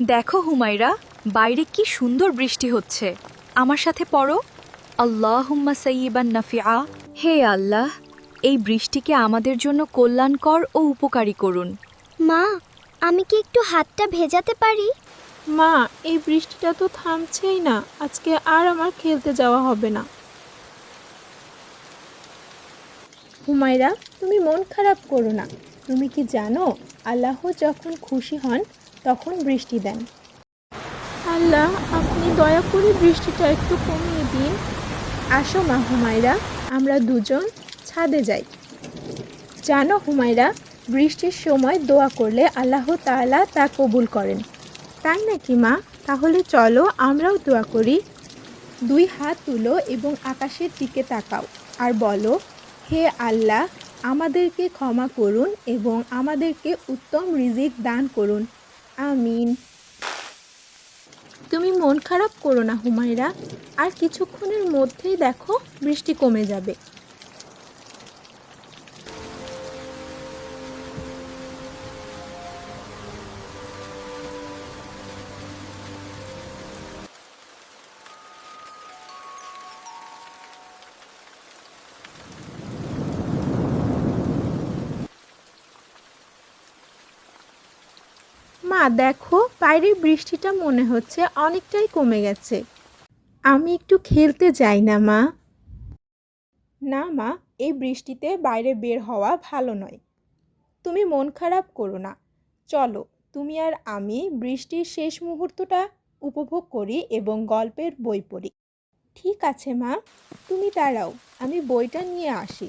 দেখো হুমায়রা, বাইরে কি সুন্দর বৃষ্টি হচ্ছে। আমার সাথে পড়ো, আল্লাহুম্মা সাইয়্যিবান নাফিআ। হে আল্লাহ, এই বৃষ্টিকে আমাদের জন্য কল্যাণকর ও উপকারী করুন। মা, আমি কি একটু হাতটা ভেজাতে পারি? মা, এই বৃষ্টিটা তো থামছেই না। আজকে আর আমার খেলতে যাওয়া হবে না। হুমায়রা, তুমি মন খারাপ করো না। তুমি কি জানো, আল্লাহ যখন খুশি হন তখন বৃষ্টি দেন। আল্লাহ, আপনি দয়া করে বৃষ্টিটা একটু কমিয়ে দিন। আসো মা হুমায়রা, আমরা দুজন ছাদে যাই। জানো হুমায়রা, বৃষ্টির সময় দোয়া করলে আল্লাহ তাআলা তা কবুল করেন। তাই নাকি মা? তাহলে চলো আমরাও দোয়া করি। দুই হাত তুলো এবং আকাশের দিকে তাকাও আর বলো, হে আল্লাহ, আমাদেরকে ক্ষমা করুন এবং আমাদেরকে উত্তম রিজিক দান করুন। আমিন। তুমি মন খারাপ করো না হুমায়রা, আর কিছুক্ষণের মধ্যেই দেখো বৃষ্টি কমে যাবে। মা দেখো, বাইরের বৃষ্টিটা মনে হচ্ছে অনেকটাই কমে গেছে। আমি একটু খেলতে যাই না মা? না মা, এই বৃষ্টিতে বাইরে বের হওয়া ভালো নয়। তুমি মন খারাপ করো না। চলো, তুমি আর আমি বৃষ্টির শেষ মুহূর্তটা উপভোগ করি এবং গল্পের বই পড়ি। ঠিক আছে মা, তুমি দাঁড়াও, আমি বইটা নিয়ে আসি।